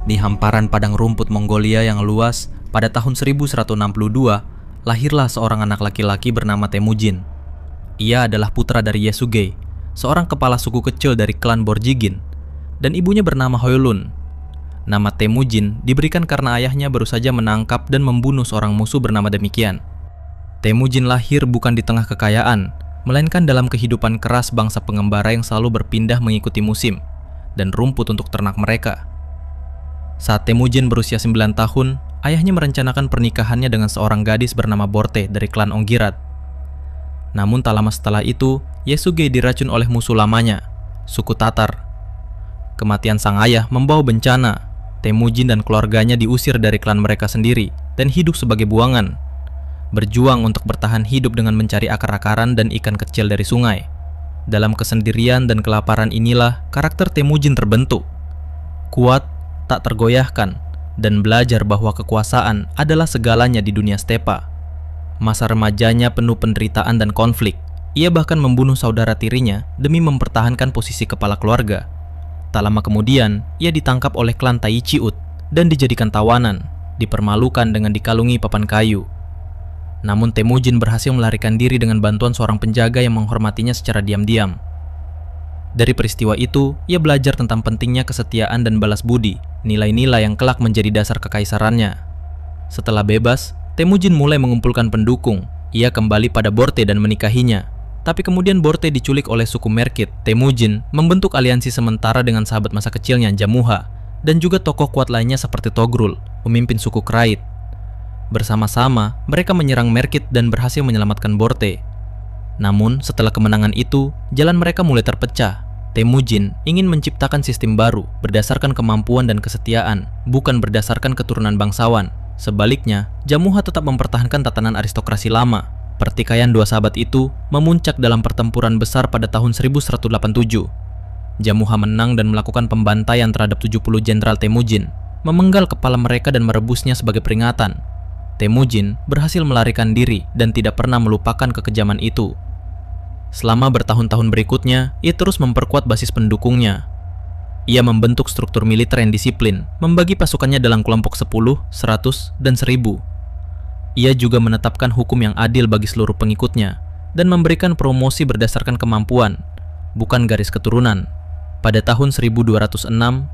Di hamparan padang rumput Mongolia yang luas, pada tahun 1162, lahirlah seorang anak laki-laki bernama Temujin. Ia adalah putra dari Yesugei, seorang kepala suku kecil dari klan Borjigin, dan ibunya bernama Hoylun. Nama Temujin diberikan karena ayahnya baru saja menangkap dan membunuh seorang musuh bernama demikian. Temujin lahir bukan di tengah kekayaan, melainkan dalam kehidupan keras bangsa pengembara yang selalu berpindah mengikuti musim dan rumput untuk ternak mereka. Saat Temujin berusia 9 tahun, ayahnya merencanakan pernikahannya dengan seorang gadis bernama Borte dari klan Onggirat. Namun tak lama setelah itu, Yesugei diracun oleh musuh lamanya, suku Tatar. Kematian sang ayah membawa bencana. Temujin dan keluarganya diusir dari klan mereka sendiri dan hidup sebagai buangan, berjuang untuk bertahan hidup dengan mencari akar-akaran dan ikan kecil dari sungai. Dalam kesendirian dan kelaparan inilah karakter Temujin terbentuk. Kuat, tak tergoyahkan, dan belajar bahwa kekuasaan adalah segalanya di dunia stepa. Masa remajanya penuh penderitaan dan konflik. Ia bahkan membunuh saudara tirinya demi mempertahankan posisi kepala keluarga. Tak lama kemudian, ia ditangkap oleh klan Taichiut dan dijadikan tawanan, dipermalukan dengan dikalungi papan kayu. Namun Temujin berhasil melarikan diri dengan bantuan seorang penjaga yang menghormatinya secara diam-diam. Dari peristiwa itu, ia belajar tentang pentingnya kesetiaan dan balas budi, nilai-nilai yang kelak menjadi dasar kekaisarannya. Setelah bebas, Temujin mulai mengumpulkan pendukung. Ia kembali pada Borte dan menikahinya. Tapi kemudian Borte diculik oleh suku Merkit. Temujin membentuk aliansi sementara dengan sahabat masa kecilnya Jamuha, dan juga tokoh kuat lainnya seperti Togrul, pemimpin suku Krait. Bersama-sama, mereka menyerang Merkit dan berhasil menyelamatkan Borte. Namun, setelah kemenangan itu, jalan mereka mulai terpecah. Temujin ingin menciptakan sistem baru berdasarkan kemampuan dan kesetiaan, bukan berdasarkan keturunan bangsawan. Sebaliknya, Jamuha tetap mempertahankan tatanan aristokrasi lama. Pertikaian dua sahabat itu memuncak dalam pertempuran besar pada tahun 1187. Jamuha menang dan melakukan pembantaian terhadap 70 jenderal Temujin, memenggal kepala mereka dan merebusnya sebagai peringatan. Temujin berhasil melarikan diri dan tidak pernah melupakan kekejaman itu. Selama bertahun-tahun berikutnya, ia terus memperkuat basis pendukungnya. Ia membentuk struktur militer yang disiplin, membagi pasukannya dalam kelompok 10, 100, dan 1000. Ia juga menetapkan hukum yang adil bagi seluruh pengikutnya, dan memberikan promosi berdasarkan kemampuan, bukan garis keturunan. Pada tahun 1206,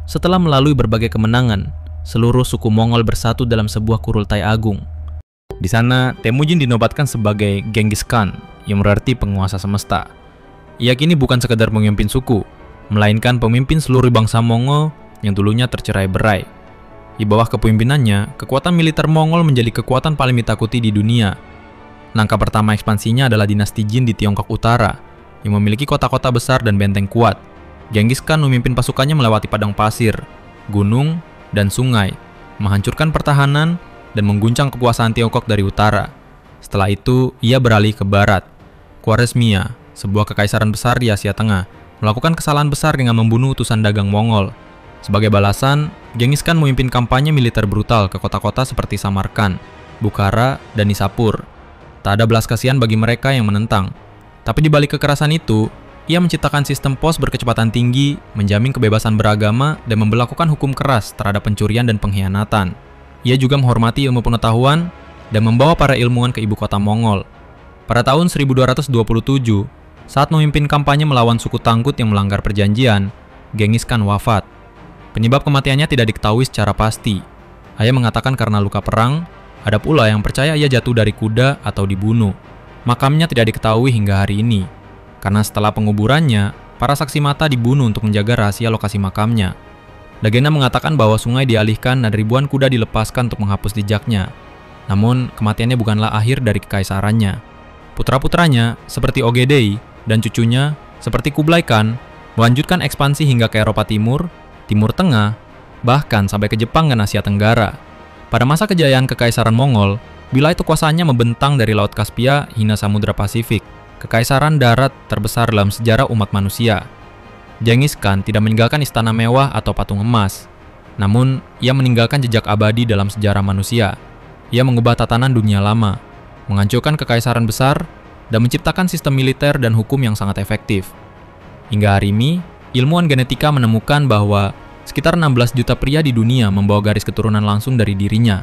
setelah melalui berbagai kemenangan, seluruh suku Mongol bersatu dalam sebuah kurultai agung. Di sana, Temujin dinobatkan sebagai Genghis Khan, yang berarti penguasa semesta. Ia kini bukan sekadar pemimpin suku, melainkan pemimpin seluruh bangsa Mongol yang dulunya tercerai-berai. Di bawah kepemimpinannya, kekuatan militer Mongol menjadi kekuatan paling ditakuti di dunia. Langkah pertama ekspansinya adalah dinasti Jin di Tiongkok Utara, yang memiliki kota-kota besar dan benteng kuat. Genghis Khan memimpin pasukannya melewati padang pasir, gunung, dan sungai, menghancurkan pertahanan dan mengguncang kekuasaan Tiongkok dari utara. Setelah itu, ia beralih ke barat. Khwarezmia, sebuah kekaisaran besar di Asia Tengah, melakukan kesalahan besar dengan membunuh utusan dagang Mongol. Sebagai balasan, Genghis Khan memimpin kampanye militer brutal ke kota-kota seperti Samarkand, Bukhara, dan Nishapur. Tak ada belas kasihan bagi mereka yang menentang. Tapi di balik kekerasan itu, ia menciptakan sistem pos berkecepatan tinggi, menjamin kebebasan beragama, dan memberlakukan hukum keras terhadap pencurian dan pengkhianatan. Ia juga menghormati ilmu pengetahuan dan membawa para ilmuwan ke ibu kota Mongol. Pada tahun 1227, saat memimpin kampanye melawan suku Tanggut yang melanggar perjanjian, Genghis Khan wafat. Penyebab kematiannya tidak diketahui secara pasti. Ada mengatakan karena luka perang, ada pula yang percaya ia jatuh dari kuda atau dibunuh. Makamnya tidak diketahui hingga hari ini, karena setelah penguburannya, para saksi mata dibunuh untuk menjaga rahasia lokasi makamnya. Legenda mengatakan bahwa sungai dialihkan dan ribuan kuda dilepaskan untuk menghapus jejaknya. Namun, kematiannya bukanlah akhir dari kekaisarannya. Putra-putranya, seperti Ogedei, dan cucunya, seperti Kublai Khan, melanjutkan ekspansi hingga ke Eropa Timur, Timur Tengah, bahkan sampai ke Jepang dan Asia Tenggara. Pada masa kejayaan kekaisaran Mongol, wilayah kekuasaannya membentang dari Laut Kaspia hingga Samudra Pasifik, kekaisaran darat terbesar dalam sejarah umat manusia. Genghis Khan tidak meninggalkan istana mewah atau patung emas, namun ia meninggalkan jejak abadi dalam sejarah manusia. Ia mengubah tatanan dunia lama, menghancurkan kekaisaran besar, dan menciptakan sistem militer dan hukum yang sangat efektif. Hingga hari ini, ilmuwan genetika menemukan bahwa Sekitar 16 juta pria di dunia membawa garis keturunan langsung dari dirinya,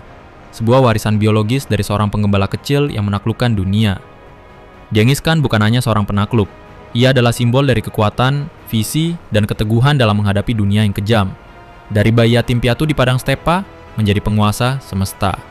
sebuah warisan biologis dari seorang penggembala kecil yang menaklukkan dunia. Genghis Khan bukan hanya seorang penakluk, ia adalah simbol dari kekuatan, visi, dan keteguhan dalam menghadapi dunia yang kejam. Dari bayi yatim piatu di padang stepa, menjadi penguasa semesta.